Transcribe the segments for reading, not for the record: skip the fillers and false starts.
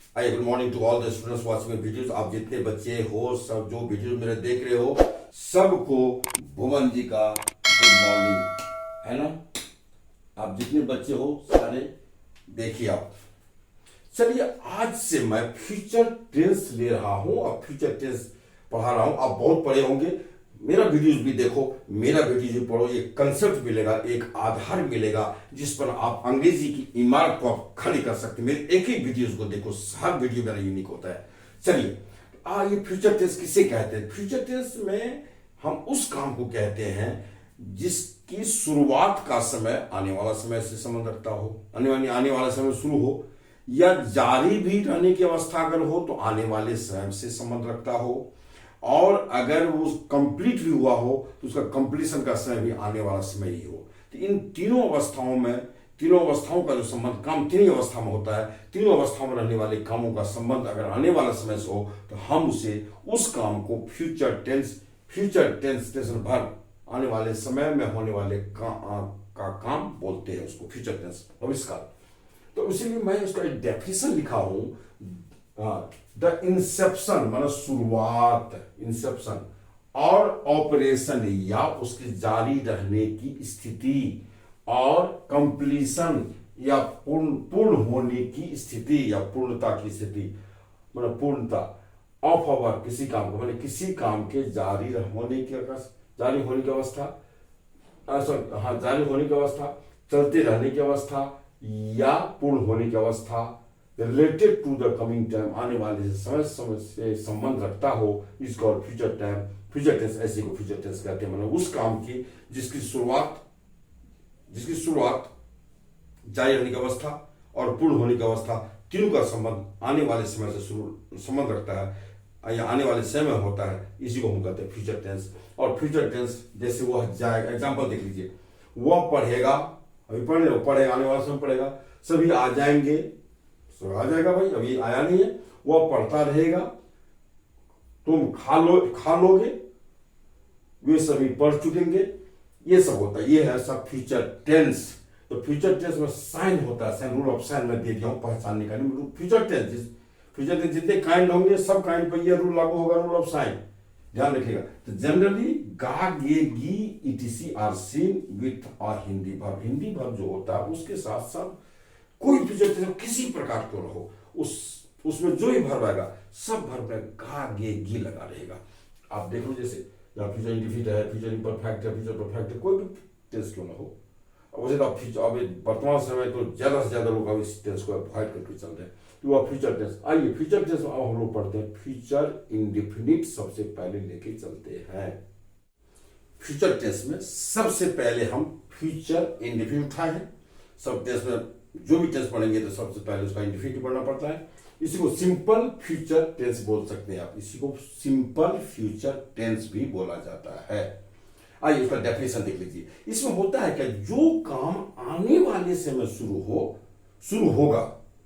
Hi good morning to all the students watching videos. आप जितने बच्चे हो, सब जो वीडियो मेरे देख रहे हो, सबको भुवन जी का गुड मॉर्निंग, है ना। आप जितने बच्चे हो सारे देखिए आप। चलिए, आज से मैं फ्यूचर टेंस ले रहा हूं और फ्यूचर टेंस पढ़ा रहा हूं। आप बहुत पढ़े होंगे, मेरा वीडियोस भी देखो, मेरा वीडियो जो पढ़ो, एक कंसेप्ट मिलेगा, एक आधार मिलेगा जिस पर आप अंग्रेजी की इमारत को आप खड़ी कर सकते हैं। मेरे एक ही वीडियोस को देखो, हर वीडियो मेरा यूनिक होता है। चलिए, ये फ्यूचर टेंस किसे कहते हैं? फ्यूचर टेंस में हम उस काम को कहते हैं जिसकी शुरुआत का समय आने वाला समय से संबंध रखता हो, आने वाला समय शुरू हो, या जारी भी रहने की अवस्था अगर हो तो आने वाले समय से संबंध रखता हो, और अगर वो कंप्लीट भी हुआ हो तो उसका कंप्लीशन का समय भी आने वाला समय ही हो। तो इन तीनों अवस्थाओं में, तीनों अवस्थाओं का जो संबंध काम तीन ही अवस्था में होता है, तीनों अवस्थाओं में रहने वाले कामों का संबंध अगर आने वाला समय से हो तो हम उसे उस काम को फ्यूचर टेंस भर आने वाले समय में होने वाले का काम बोलते हैं, उसको फ्यूचर टेंस भविष्य काल। तो इसीलिए मैं उसका एक डेफिनेशन लिखा हूं, द इंसेप्शन माना शुरुआत, इंसेप्शन, और ऑपरेशन या उसके जारी रहने की स्थिति, और कंप्लीशन या पूर्ण होने की स्थिति या पूर्णता की स्थिति, मतलब पूर्णता ऑफ अवर किसी काम को, माने किसी काम के जारी होने की अवस्था, जारी होने की अवस्था, चलते रहने की अवस्था या पूर्ण होने की अवस्था, related to the coming time, आने वाले समय से संबंध रखता हो, इसको फ्यूचर टेंस ऐसे को फ्यूचर टेंस कहते हैं। मतलब उस काम की जिसकी शुरुआत जारी रहने की अवस्था और पूर्ण होने की अवस्था, तीनों का संबंध आने वाले समय से संबंध रखता है या आने वाले समय में होता है, इसी को हम कहते हैं फ्यूचर टेंस। और फ्यूचर टेंस जैसे वह जाएगा, एग्जाम्पल देख लीजिए, वह पढ़ेगा, अभी पढ़ेगा, आने वाला समय पढ़ेगा, सभी आ जाएंगे, तो आ जाएगा भाई, अभी आया नहीं है, वह पढ़ता रहेगा, तुम खा लोगे, वे सभी पढ़ चुकेंगे, ये सब होता है। ये है सब फ्यूचर टेंस। तो फ्यूचर टेंस में साइन होता है, साइन, रूल ऑफ साइन में दे दिया हूं पहचानने का। फ्यूचर टेंस जितने काइंड होंगे सब काइंड पर ये रूल लागू होगा, रूल ऑफ साइन, ध्यान रखिएगा। तो जनरली गा, गे, गी, etc are seen with a Hindi verb. Hindi verb जो होता है उसके साथ साथ कोई फ्यूचर टेंस किसी प्रकार क्यों ना हो, उसमें जो ही वर्ब आएगा सब वर्ब में गा, गे, गी लगा रहेगा। आप देख लो, जैसे फ्यूचर इंडिफिनिट है, फ्यूचर इम्परफेक्ट है, फ्यूचर परफेक्ट है, कोई भी टेंस क्यों ना हो। वैसे तो अभी वर्तमान समय तो ज्यादा से ज्यादा लोग अब इस टेंस को अवॉइड करके चल रहे हैं, तो वह फ्यूचर टेंस। आइए फ्यूचर टेंस में अब हम लोग पढ़ते हैं फ्यूचर इंडिफिनिट, सबसे पहले लेके चलते हैं। फ्यूचर टेंस में सबसे पहले हम फ्यूचर इंडिफिनिट उठाए हैं। सब टेंस में जो भी टेंस पढ़ेंगे तो सबसे पहले उसका इंडिफिनिट पढ़ना पड़ता है। इसी को सिंपल फ्यूचर टेंस बोल सकते हैं आप, इसी को सिंपल फ्यूचर टेंस भी बोला जाता है। आइए उसका डेफिनेशन देख लीजिए। इसमें होता है कि जो काम आने वाले समय शुरू होगा,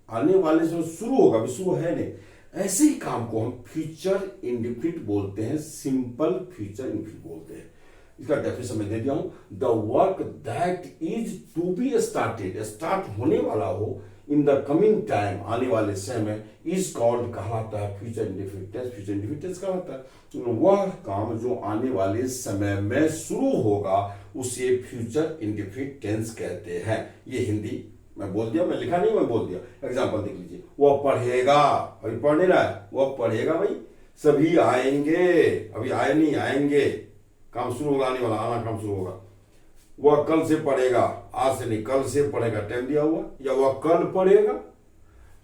आने वाले समय शुरू होगा, अभी शुरू है नहीं, ऐसे ही काम को हम फ्यूचर इंडिफिनिट बोलते हैं, सिंपल फ्यूचर इंडिफिनिट बोलते हैं। इसका डेफिनेशन में दे दिया हूं, the work that is to be started, start होने वाला हो, इन द कमिंग टाइम, आने वाले समय में, इज कॉल्ड कहलाता है future indefinite tense. Future indefinite tense कहलाता है वह काम जो आने वाले समय में शुरू होगा, उसे फ्यूचर इंडिफिनिट टेंस कहते हैं। ये हिंदी मैं बोल दिया, मैं लिखा नहीं, मैं बोल दिया। एग्जांपल देख लीजिए, वह पढ़ेगा, अभी पढ़ नहीं रहा है, वह पढ़ेगा भाई, सभी आएंगे, अभी आए नहीं, आएंगे, काम शुरू होगा, आने वाला, आना काम शुरू होगा। वह कल से पढ़ेगा, आज से नहीं, कल से पढ़ेगा, टाइम दिया हुआ, या वह कल पढ़ेगा।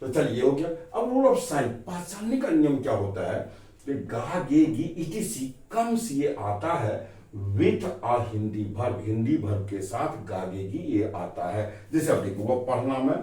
तो चलिए हो गया। अब रूल ऑफ साइन, पहचानने का नियम क्या होता है कि गा, गे, गी, ईटीसी कम्स, ये आता है with a Hindi verb, Hindi verb के साथ गा, गे, गी ये आता है। जैसे अब देखो, वह पढ़ना में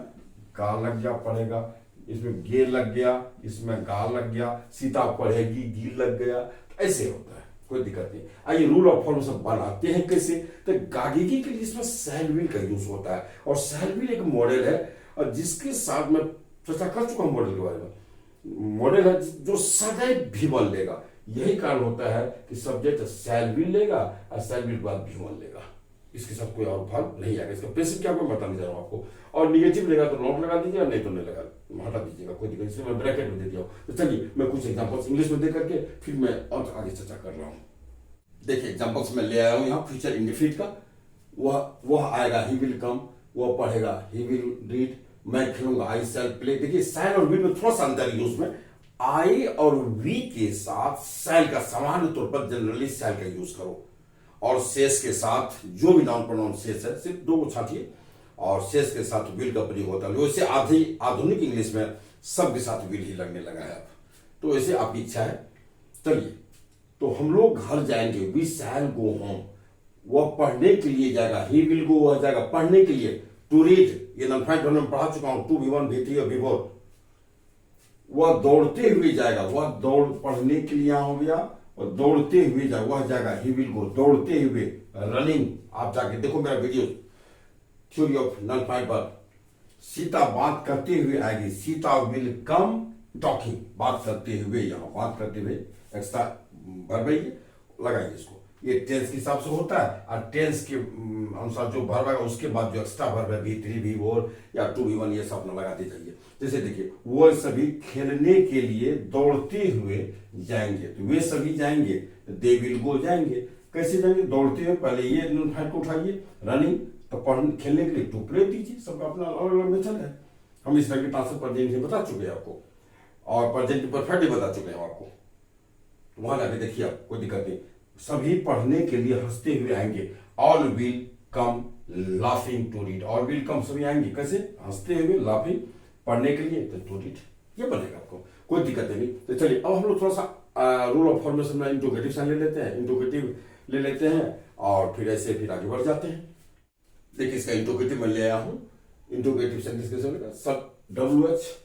गा लग गया, पढ़ेगा, इसमें गे लग गया, इसमें गा लग गया, सीता पढ़ेगी, गी लग गया, ऐसे होता है, कोई दिक्कत नहीं। आइए रूल ऑफ फॉर्म सब बनाते हैं कैसे। तो गागिकी के लिए इसमें शैल विल का यूज होता है, और शैल विल एक मॉडल है, और जिसके साथ मैं चर्चा कर चुका हूं मॉडल के बारे में। मॉडल है जो सदैव भीमल लेगा, यही कारण होता है कि सब्जेक्ट शैल विल लेगा और शैल विल के बाद भीमल लेगा। इसके साथ कोई और भाग नहीं आएगा। इसका प्रिंसिपल क्या मैं बताने जा रहा हूँ आपको। और निगेटिव रहेगा तो नॉट लगा दीजिएगा, नहीं तो नहीं लगा हटा दीजिएगा, कोई दिक्कत। इसलिए मैं ब्रैकेट में दे दिया हूँ। तो चलिए मैं कुछ एग्जांपल्स इंग्लिश में दे करके फिर मैं और आगे चर्चा कर रहा हूँ। देखिए एग्जांपल्स में ले आया हूँ यहाँ फ्यूचर इंडेफिनिट का। वह आएगा ही विल कम, वह पढ़ेगा ही विल रीड, मैं खेलूंगा आई शैल प्ले। देखिए शैल और विल में थोड़ा सा अंतर यूज में, आई और वी के साथ शैल का सामान्य तौर पर जनरली शैल का यूज करो, और शेष के साथ जो भी नाउन प्रोनाउन शेष है सिर्फ दो को छाटिए, और शेष के साथ विल का प्रयोग होता है। वैसे आधुनिक इंग्लिश में सबके साथ विल ही लगने लगा है अब, तो वैसे आपकी इच्छा है। चलिए तो हम लोग घर जाएंगे, वी शैल गो होम, वह पढ़ने के लिए जाएगा, ही विल गो वह जाएगा पढ़ने के लिए, टू रीड ये नॉन में पढ़ा चुका हूं, टू V1 V3 और V4। वह दौड़ते हुए जाएगा, वह दौड़ पढ़ने के लिए हो गया, और दौड़ते हुए जाएगा, वह जाएगा ही विल गो दौड़ते हुए, रनिंग। आप जाके देखो मेरा वीडियो थ्योरी ऑफ नॉन पर। सीता बात करते हुए आएगी, सीता विल कम टॉकिंग, बात करते हुए, यहाँ बात करते हुए एक्स्ट्रा वर्ब लगाएंगे इसको। ये टेंस के हिसाब से होता है, और टेंस के अनुसार जो वर्ब आएगा उसके बाद जो एक्स्ट्रा वर्ब है V3 V4 या 2 V1 ये सब अपना लगाते जाइए। जैसे देखिए वो सभी खेलने के लिए दौड़ते हुए जाएंगे, तो वे सभी जाएंगे, दे विल गो जाएंगे। कैसे जाएंगे? दौड़ते हुए। पहले ये फाइट को उठाइए, रनिंग, तो पढ़ने खेलने के लिए टू प्ले दीजिए। सबका अपना अलग अलग मेथड है। हम इस तरह के ट्रांसफर प्रेजेंट बता चुके हैं आपको, और प्रेजेंट परफेक्ट बता चुके हैं आपको। वहां जाके देखिए आप, कोई दिक्कत नहीं। सभी पढ़ने के लिए हंसते हुए आएंगे, all will come laughing to read, all will come सभी आएंगे कैसे? हंसते हुए, लाफिंग, पढ़ने के लिए, तो टू रीड ये बनेगा आपको, कोई दिक्कत नहीं। तो चलिए अब हम लोग थोड़ा सा रूल ऑफ फॉर्मेशन में इंट्रोगेटिव साइन ले लेते हैं, इंट्रोगेटिव ले लेते हैं, और फिर ऐसे फिर आगे बढ़ जाते हैं। देखिए इसका इंट्रोगेटिव में ले आया हूं। इंट्रोगेटिव सेंटेंस कैसे बनेगा? सब WH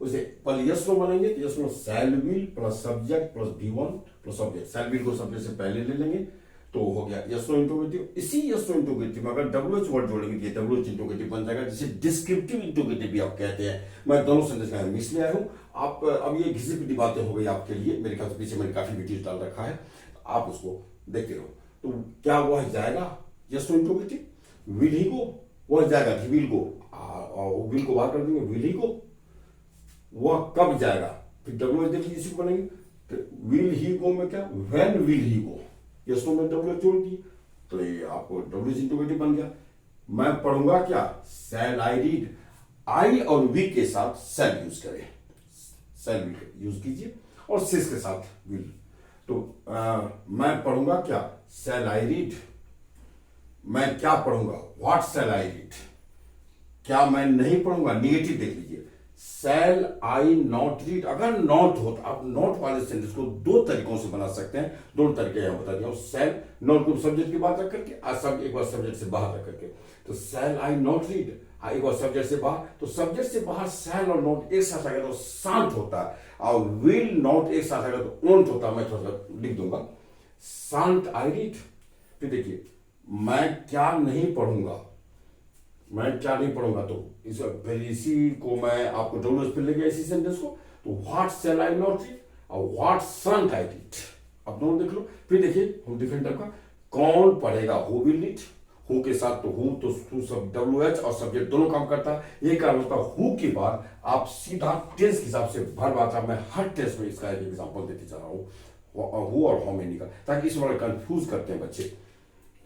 उसे पहले यस नो बनाएंगे, तो yes no shall will plus subject plus V1 plus object. Shall will को सब्जेक्ट से पहले ले लेंगे तो हो गया यस नो इंट्रोगेटिव। इसी यस नो इंट्रोगेटिव में अगर WH वर्ड जोड़ेंगे तो WH इंट्रोगेटिव बन जाएगा, जिसे डिस्क्रिप्टिव इंट्रोगेटिव भी आप कहते हैं। मैं दोनों सेंटेंस का मिस ले आया हूं। आप अब ये घिसी पिटी बातें हो गई आपके लिए, मेरे ख्याल से पीछे मैंने काफी वीडियो डाल रखा है, आप उसको देखते रहो। तो क्या वह जाएगा? Yes no interrogative. Will he go, वह जाएगा, ही विल गो, और विल को बाहर कर देंगे, विल ही गो। वह कब जाएगा? फिर WH देख लीजिए, इसी को बनाएंगे। तो विल ही गो में क्या? When will he go, yes no में WH जोड़ दिए, तो ये आपको WH इंट्रोगेटिव बन गया। मैं पढ़ूंगा क्या? शैल आई रीड। आई और वी के साथ शैल यूज करें, शैल विल यूज कीजिए, और सिस के साथ विल। तो मैं पढ़ूंगा क्या? शैल आई रीड। मैं क्या पढ़ूंगा? What shell I read. क्या मैं नहीं पढ़ूंगा? निगेटिव देख लीजिए, शैल आई नॉट रीड। अगर नॉट हो तो आप नॉट वाले सेंटेंस को दो तरीकों से बना सकते हैं, दो तरीके यहां बता दिया हूं। शैल नॉट को सब्जेक्ट की बात रख करके, सब एक बार सब्जेक्ट से बाहर रख करके, तो शैल आई नॉट रीड, एक बार सब्जेक्ट से बाहर, तो सब्जेक्ट से बाहर शैल और नॉट एक साथ आएगा तो शांत होता है, और विल नॉट एक साथ आएगा तो ओंट होता है। मैं थोड़ा सा लिख दूंगा, शांत आई रीड। फिर देखिए मैं क्या नहीं पढ़ूंगा, मैं क्या नहीं पढ़ूंगा, तो इसी को मैं आपको WH पे ले गया इसी सेंटेंस को। तो what shell I not read और व्हाट शांत आई रीड, अब दोनों देख लो। फिर देखिए हम डिफरेंट टाइप का, कौन पढ़ेगा? Who will read. हु के साथ तो हु, तो सब WH और सब्जेक्ट दोनों काम करता है। यही कारण होता है हु के बाद आप सीधा टेंस के हिसाब से वर्ब आता है। मैं हर टेंस में इसका एक एग्जांपल देते जा रहा हूँ, हु और हाउ मेनी का, ताकि इस बार कंफ्यूज करते हैं बच्चे।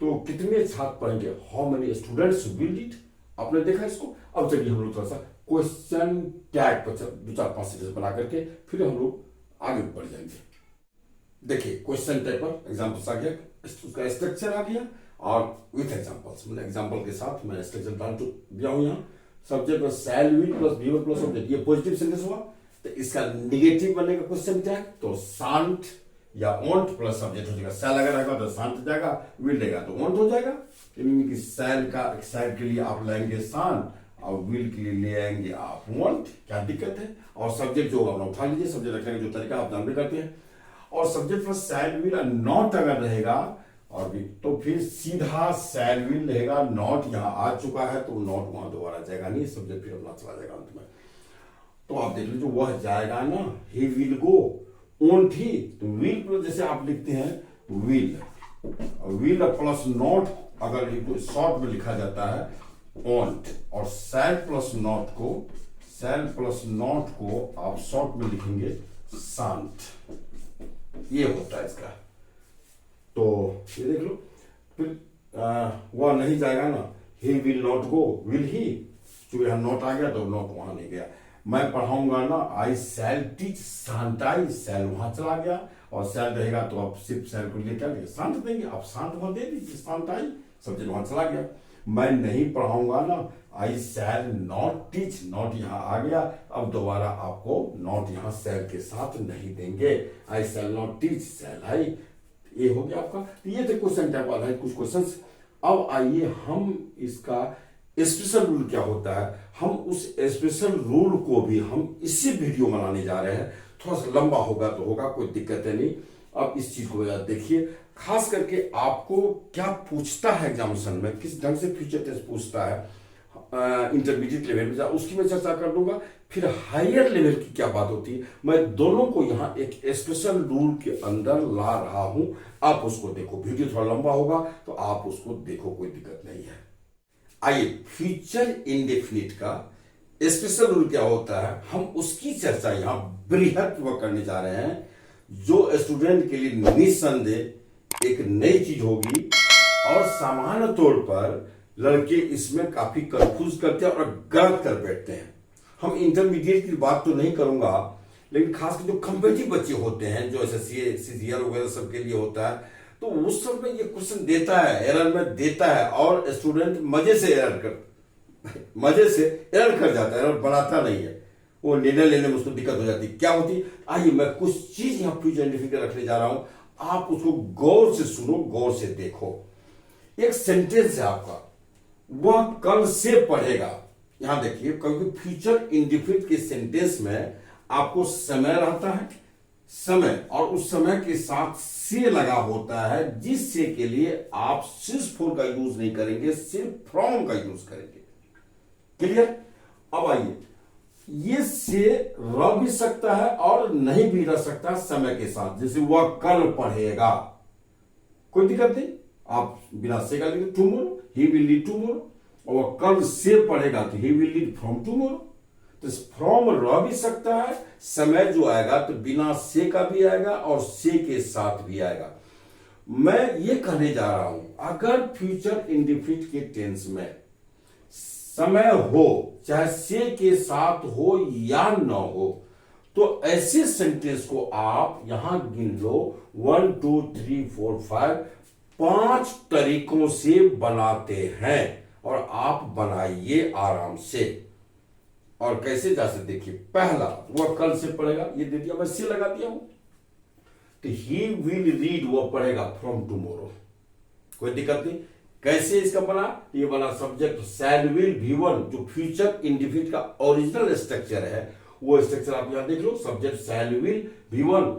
तो कितने छात्र पढ़ेंगे? How many students will read. आपने देखा इसको। अब चलिए हम लोग थोड़ा सा क्वेश्चन टैग पर 2-4-5 सेंटेंस बना करके फिर हम लोग आगे बढ़ जाएंगे। देखिए क्वेश्चन टैग पर एग्जांपल्स आ गया, उसका स्ट्रक्चर आ गया, और विथ एग्जांपल्स, मतलब एग्जांपल के साथ मैं स्ट्रक्चर डाल दिया हूं। यहाँ सब्जेक्ट में शैल will plus V1 plus object, ये पॉजिटिव सेंटेंस हुआ। तो इसका नेगेटिव बनेगा क्वेश्चन टैग, तो शांत या ओंट प्लस सब्जेक्ट हो जाएगा। शैल अगर रहेगा तो शांत जाएगा, विल रहेगा तो ओंट हो जाएगा। कि शैल के लिए आप लाएंगे शांत, और विल के लिए ले आएंगे आप वांट, क्या दिक्कत है? और सब्जेक्ट जो होगा उठा लीजिए, सब्जेक्ट रखने का जो तरीका आप जानते करते हैं। और सब्जेक्ट प्लस शैल विल और नॉट अगर रहेगा और भी, तो फिर सीधा शैल विल रहेगा, नॉट यहाँ आ चुका है तो नॉट वहां दोबारा जाएगा नहीं, सब्जेक्ट फिर अपना चला जाएगा अंत में। तो आप देख लीजिए वह जाएगा ना, ही विल गो, ओंट ही, तो विल प्लस जैसे आप लिखते हैं विल प्लस नॉट अगर इनको शॉर्ट में लिखा जाता है want, और शैल प्लस नॉट को आप शॉर्ट में लिखेंगे शांत, ये होता है इसका। तो ये देख लो, फिर वह नहीं जाएगा ना, he will not go, will he, चूंकि यहाँ नॉट आ गया तो नॉट वहां नहीं गया। मैं पढ़ाऊंगा ना, आई शैल टीच शांताई, शैल वहां चला गया और शैल रहेगा तो आप सिर्फ शैल को लिए क्या देंगे, शांत देंगे, आप शांत वहां दे दीजिए, शांताई, सब्जेक्ट वहां चला गया। मैं नहीं पढ़ाऊंगा ना, आई शैल नॉट टीच, नॉट यहाँ आ गया, अब दोबारा आपको नॉट यहाँ शैल के साथ नहीं देंगे, आई शैल नॉट टीच शैल आई, ये हो गया आपका। ये थे क्वेश्चन टाइप वाला है कुछ क्वेश्चंस। अब आइए हम इसका स्पेशल रूल क्या होता है, हम उस स्पेशल रूल को भी हम इसी वीडियो में लाने जा रहे हैं। थोड़ा सा लंबा होगा तो होगा, कोई दिक्कत है नहीं। अब इस चीज को देखिए, खास करके आपको क्या पूछता है एग्जामिनेशन में, किस ढंग से फ्यूचर टेस्ट पूछता है इंटरमीडिएट लेवल में, उसकी मैं चर्चा कर दूंगा। फिर हायर लेवल की क्या बात होती है, मैं दोनों को यहाँ एक स्पेशल रूल के अंदर ला रहा हूं, आप उसको देखो। वीडियो थोड़ा लंबा होगा तो आप उसको देखो, कोई दिक्कत नहीं है। आइए, फ्यूचर इंडेफिनिट का स्पेशल रूल क्या होता है, हम उसकी चर्चा यहाँ बृहत्व करने जा रहे हैं, जो स्टूडेंट के लिए निस्संदेह एक नई चीज होगी और सामान्य तौर पर लड़के इसमें काफी कंफ्यूज करते हैं और गलत कर बैठते हैं। हम इंटरमीडिएट की बात तो नहीं करूंगा, लेकिन खासकर जो कम्पिटिटिव बच्चे होते हैं, जो एसएससी सीजीएल वगैरह सबके लिए होता है, तो उस सब में ये क्वेश्चन देता है, एरर में देता है, और स्टूडेंट मजे से एरर कर जाता है, एरर बनाता नहीं है, वो निर्णय लेने में उसको दिक्कत हो जाती है। क्या होती है, आइए मैं कुछ चीज यहाँ फ्यूचर इंडेफिनिट रखने जा रहा हूं, आप उसको गौर से सुनो, गौर से देखो। एक सेंटेंस है आपका, वह कल से पढ़ेगा। यहां देखिए, क्योंकि फ्यूचर इंडेफिनिट के सेंटेंस में आपको समय रहता है, समय, और उस समय के साथ से लगा होता है, जिस से के लिए आप सिर्फ फॉर का यूज नहीं करेंगे, सिर्फ फ्रॉम का यूज करेंगे। क्लियर? अब आइए, ये से रह भी सकता है और नहीं भी रह सकता समय के साथ, जैसे वह कल पढ़ेगा, कोई दिक्कत नहीं, आप बिना से का लिखे tomorrow, he will read tomorrow, और वह कल से पढ़ेगा तो he will read from tomorrow. तो फ्रॉम रह भी सकता है, समय जो आएगा तो बिना से का भी आएगा और से के साथ भी आएगा। मैं ये कहने जा रहा हूं, अगर फ्यूचर इंडेफिनिट के टेंस में समय हो, चाहे से के साथ हो या न हो, तो ऐसे सेंटेंस को आप यहां गिन लो, 1 2 3 4 5, 5 तरीकों से बनाते हैं, और आप बनाइए आराम से। और कैसे जा सकते देखिए, पहला, वह कल से पढ़ेगा, ये दे दिया, मैं से लगा दिया हूं, तो ही विल रीड, वह पढ़ेगा फ्रॉम टुमारो, कोई दिक्कत नहीं। कैसे इसका बना, ये बना सब्जेक्ट शैल विल V1, जो फ्यूचर इंडेफिनिट का ओरिजिनल स्ट्रक्चर है, वो स्ट्रक्चर आप यहां देख लो, subject shall will V1,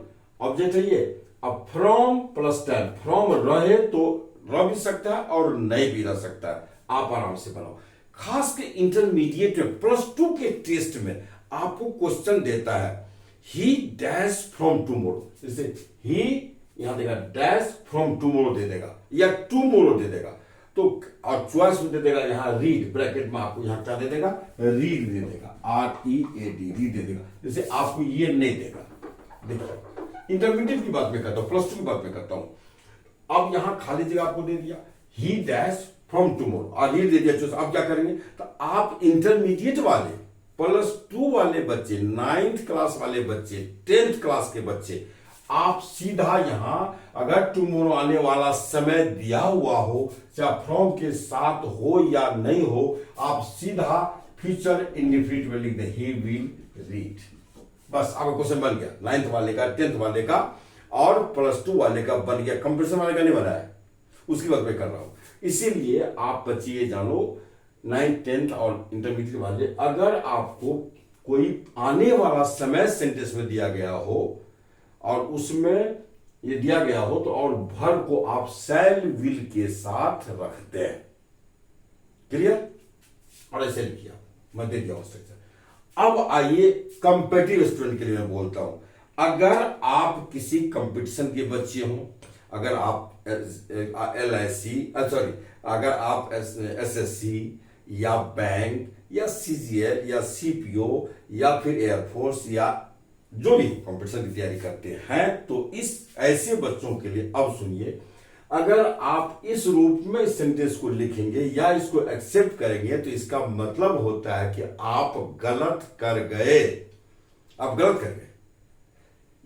object है ये। अब फ्रॉम प्लस टाइम, फ्रॉम रहे तो रह भी सकता है और नहीं भी रह सकता है, आप आराम से बनाओ। खास के इंटरमीडिएट में +2 के टेस्ट में आपको क्वेश्चन देता है, ही डैश फ्रॉम टुमारो, जैसे ही यहां देगा डैश फ्रॉम टुमारो दे देगा, या टुमारो दे देगा, तो और चॉइस में दे देगा यहाँ रीड, ब्रैकेट में आपको यहाँ क्या दे देगा, रीड दे देगा, READ, रीड दे देगा, जैसे आपको ये नहीं देगा। देखिए, इंटरमीडिएट की बात में करता हूं, +2 की बात में करता हूं। अब यहां खाली जगह आपको दे दिया, ही डैश फ्रॉम टुमारो, और रीड दे दिया चॉइस। अब क्या करेंगे, तो आप इंटरमीडिएट वाले, +2 वाले बच्चे, 9th क्लास वाले बच्चे, 10th क्लास के बच्चे, आप सीधा यहां अगर टुमारो आने वाला समय दिया हुआ हो, चाहे फ्रॉम के साथ हो या नहीं हो, आप सीधा फ्यूचर इंडेफिनिट में लिख दें, ही विल रीड, बस आपका क्वेश्चन बन गया। 9th वाले का, 10th वाले का और +2 वाले का बन गया, कंपटीशन वाले का नहीं बना है, उसकी बात मैं कर रहा हूं। इसीलिए आप बच्चे ये जानो, 9th 10th और इंटरमीडिएट वाले, अगर आपको कोई आने वाला समय सेंटेंस में दिया गया हो और उसमें ये दिया गया हो, तो और भर को आप शैल विल के साथ रख दें। क्लियर? और ऐसे लिखिए, मैं दे दिया स्ट्रक्चर। अब आइए कंपेटिटिव स्टूडेंट के लिए मैं बोलता हूं, अगर आप किसी कंपटीशन के बच्चे हो, अगर आप LIC अगर आप एसएससी या बैंक या सीजीएल या सीपीओ या फिर एयरफोर्स या जो भी कंपटीशन की तैयारी करते हैं, तो इस ऐसे बच्चों के लिए अब सुनिए, अगर आप इस रूप में इस सेंटेंस को लिखेंगे या इसको एक्सेप्ट करेंगे तो इसका मतलब होता है कि आप गलत कर गए, आप गलत कर गए।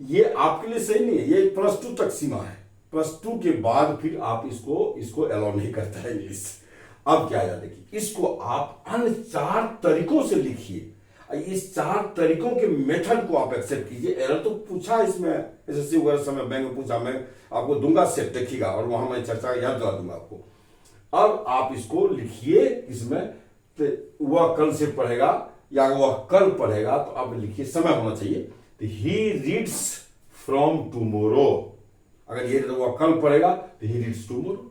ये आपके लिए सही नहीं है, ये +2 तक सीमा है। +2 के बाद फिर आप इसको अलाउ नहीं करता है इंग्लिश। अब क्या है देखिए, इसको आप अन्य 4 तरीकों से लिखिए। इस 4 तरीकों के मेथड को आप एक्सेप्ट कीजिए। एरर तो पूछा इसमें, एसएससी वगैरह समय बैंक में पूछा, मैं आपको दूंगा सेट, देखिएगा, और वहां मैं चर्चा याद दिला दूंगा आपको। अब आप इसको लिखिए इसमें, तो वह कल से पढ़ेगा या वह कल पढ़ेगा, तो आप लिखिए, समय होना चाहिए। ही रीड्स फ्रॉम टुमोरो, अगर ये वह कल पढ़ेगा तो ही रीड्स टुमोरो।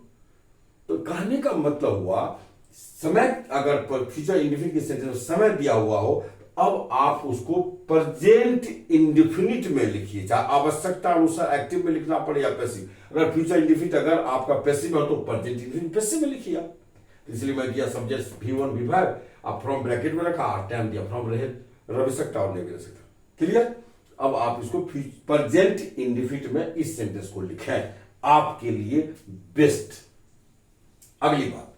तो कहने का मतलब हुआ समय, अगर फ्यूचर इंडेफिनिट के सेंटेंस में समय दिया हुआ हो, अब आप उसको प्रेजेंट इंडेफिनिट में लिखिए, चाहे आवश्यकता अनुसार एक्टिव में लिखना पड़े या पैसिव। अगर फ्यूचर इंडेफिनिट अगर आपका पैसिव है तो प्रेजेंट इंडेफिनिट पैसिव में लिखिए आप। इसलिए मैं दिया सब्जेक्ट V1 V5, आप फ्रॉम ब्रैकेट में रखा, टाइम दिया फ्रॉम रह सकता और नहीं भी रह सकता। क्लियर? अब आप इसको प्रेजेंट इंडेफिनिट में इस सेंटेंस को लिखें, आपके लिए बेस्ट। अगली बात,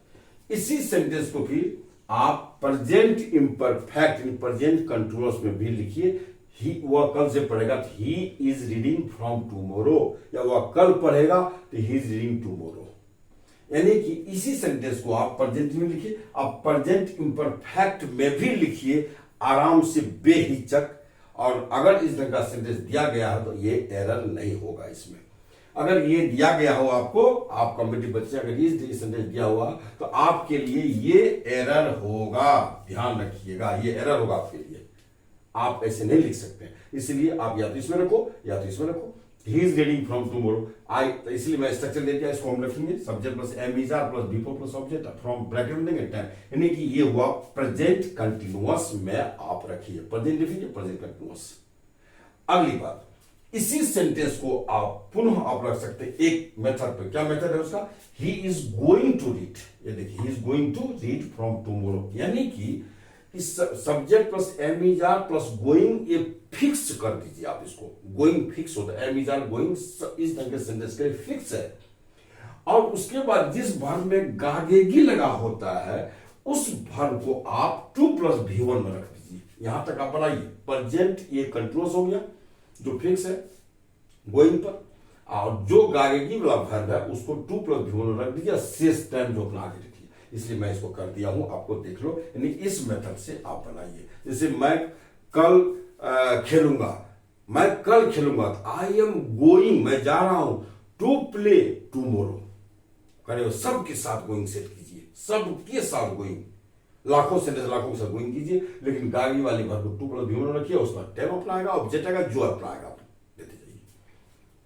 इसी सेंटेंस को फिर आप प्रेजेंट इम्परफेक्ट प्रेजेंट कंटिन्यूअस में भी लिखिए। वह कल से पढ़ेगा तो ही इज रीडिंग फ्रॉम टुमारो, या वह कल पढ़ेगा तो ही इज रीडिंग टुमारो। यानी कि इसी सेंटेंस को आप प्रेजेंट में लिखिए, आप प्रेजेंट इम्परफेक्ट में भी लिखिए, आराम से बेहिचक। और अगर इस ढंग का सेंटेंस दिया गया है तो ये एरर नहीं होगा इसमें। अगर ये दिया गया हो आपको, आप कॉम्पिटिटिव बच्चे, अगर ये सेंटेंस दिया हुआ तो आपके लिए ये एरर होगा, ध्यान रखिएगा, ये एरर होगा आपके लिए। आप ऐसे नहीं लिख सकते, इसलिए आप या तो इसमें रखो या तो इसमें रखो। He is reading from tomorrow, तो इसलिए मैं स्ट्रक्चर दे दिया, इसको हम रखेंगे subject plus am plus before plus object, from bracket में देंगे टाइम, यानी कि ये हुआ प्रेजेंट कंटिन्यूअस में आप रखिए, प्रेजेंट लिखिए, प्रेजेंट कंटिन्यूअस। अगली बात, इसी सेंटेंस को आप पुनः आप रख सकते हैं एक मेथड पे। क्या मेथड है उसका? He is going to read, ये देखिए, he is going to read from tomorrow, यानी कि इस subject plus am plus going, ये फिक्स कर दीजिए आप इसको। गोइंग फिक्स होता है, एम गोइंग इस ढंग के सेंटेंस के लिए फिक्स है। और उसके बाद जिस वर्ब में गागेगी लगा होता है, उस वर्ब को आप 2 + V1 में रख दीजिए। यहां तक आप बनाइए। प्रेजेंट ये कंटिन्यूअस हो गया जो फिक्स है गोइंग पर, और जो गागेगी वाला वर्ब है उसको 2 + V1 में रख दीजिए, शेष टाइम जो अपना आगे रखिए। इसलिए मैं इसको कर दिया हूं, आपको देख लो, यानी इस मेथड से आप बनाइए। जैसे मैं कल खेलूंगा, मैं कल खेलूंगा, आई एम गोइंग, मैं जा रहा हूं, टू प्ले टुमारो, करें सबके साथ गोइंग सेट कीजिए, सबके साथ गोइंग, लाखों सेंटेंस लाखों के साथ गोइंग कीजिए, लेकिन गागी वाली वर्ब को 2 + V1 रखिए, उसका टाइम अपना आएगा, ऑब्जेक्ट आएगा, जो अपना आएगा देते जाइए।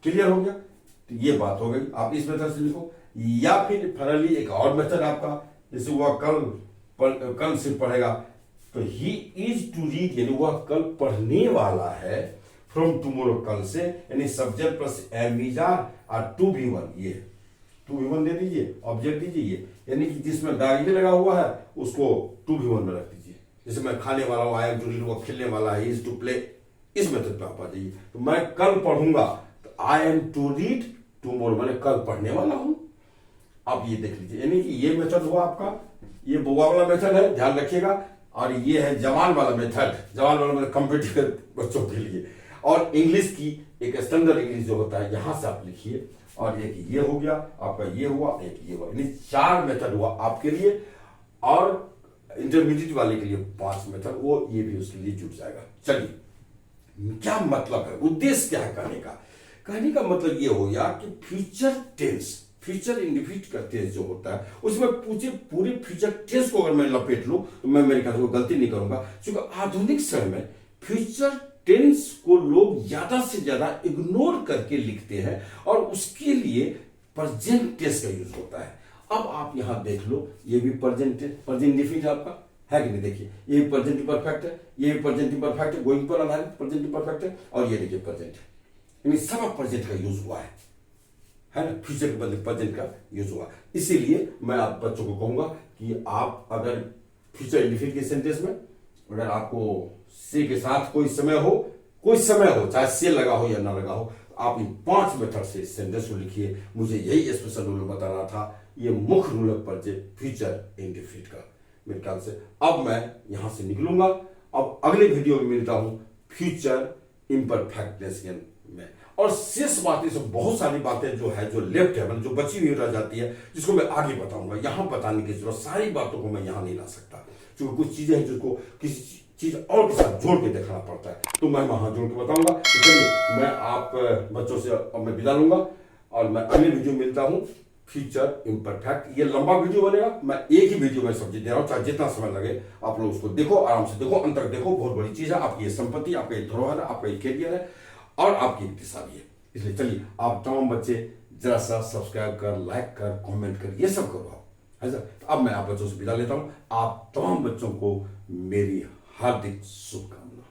क्लियर हो गया? तो ये बात हो गई, आप इस मेथड से लिखो। या फिर फाइनली एक और मेथड आपका, जैसे वह कल से पढ़ेगा, तो ही इज टू रीड, यानी वह कल पढ़ने वाला है, फ्रॉम टुमारो कल से, यानी सब्जेक्ट प्लस एम और 2 V1, ये 2 V1 दे दीजिए, ऑब्जेक्ट दीजिए, यानी कि जिसमें गागी लगा हुआ है उसको 2 V1 में रख दीजिए। जैसे मैं खाने वाला हूं, आई एम टू रीड, वो खेलने वाला है, इज टू प्ले, इस मेथड पे आप आ जाइए। तो मैं कल पढ़ूंगा, तो I am to read tomorrow, मैंने कल पढ़ने वाला हूं। अब ये देख लीजिए, यानी कि ये मेथड हुआ आपका, ये बुआ वाला मेथड है, ध्यान रखिएगा, और ये है जवान वाला मेथड, जवान वाला मेथड कॉम्पिटिटिव बच्चों के लिए। और इंग्लिश की एक स्टैंडर्ड इंग्लिश जो होता है, यहां से आप लिखिए, और एक ये हो गया आपका, ये हुआ, एक ये हुआ, यानी 4 मेथड हुआ आपके लिए, और इंटरमीडिएट वाले के लिए 5 मेथड, वो ये भी उसके लिए जुड़ जाएगा। चलिए, क्या मतलब है, उद्देश्य क्या है कहने का? कहने का मतलब ये हो गया कि फ्यूचर टेंस, फ्यूचर इंडेफिनिट का टेंस जो होता है, उसमें पूरे फ्यूचर टेंस को अगर मैं लपेट लूं तो मैं मेरे ख्याल से गलती नहीं करूंगा, क्योंकि आधुनिक समय में फ्यूचर टेंस को लोग ज्यादा से ज्यादा इग्नोर करके लिखते हैं, और उसके लिए प्रेजेंट टेंस का यूज होता है। अब आप यहां देख लो, ये भी प्रेजेंट इंडेफिनिट आपका है कि नहीं? देखिए, ये भी प्रेजेंट इंपरफेक्ट है, ये भी प्रेजेंट इंपरफेक्ट है, गोइंग पर आधारित प्रेजेंट इंपरफेक्ट है, और ये देखिए प्रेजेंट, यानी सब प्रेजेंट का यूज हुआ है है ना, फ्यूचर के बदले प्रेजेंट का यूज होगा। इसीलिए मैं आप बच्चों को कहूंगा कि आप अगर फ्यूचर इंडिफिनिट के सेंटेंस में अगर आपको से के साथ कोई समय हो, चाहे से लगा हो या ना लगा हो, आप इन 5 मेथड से सेंटेंस को लिखिए। मुझे यही स्पेशल रूल बताना था, ये मुख्य रूल है फ्यूचर इंडिफिनिट का। मेरे ख्याल से अब मैं यहां से निकलूंगा। अब अगले वीडियो में मिलता हूं फ्यूचर इम्परफेक्टनेस में, और शेष बातें सब बहुत सारी बातें जो लेफ्ट है, मतलब जो बची हुई रह जाती है, जिसको मैं आगे बताऊंगा। यहां बताने की जरूरत, सारी बातों को मैं यहां नहीं ला सकता, क्योंकि कुछ चीजें हैं जिसको किसी चीज और के साथ जोड़ के देखना पड़ता है, तो मैं वहां जोड़ के बताऊंगा। तो चलिए मैं आप बच्चों से अब मैं विदा लूंगा, और मैं अगले वीडियो में मिलता हूं फ्यूचर इम्परफेक्ट। ये लंबा वीडियो बनेगा, मैं एक ही वीडियो में सब्जेक्ट दे रहा हूं, चाहे जितना समय लगे आप लोग उसको देखो, आराम से देखो, अंत तक देखो। बहुत बड़ी चीज है, आपकी ये संपत्ति, आपका ये धरोहर है, आपका ये कैरियर है, और आपकी एक दिशा भी है। इसलिए चलिए आप तमाम बच्चे जरा सा सब्सक्राइब कर, लाइक कर, कमेंट कर, ये सब करो आप, है सर। तो अब मैं आप बच्चों से विदा लेता हूं। आप तमाम बच्चों को मेरी हार्दिक शुभकामनाएं।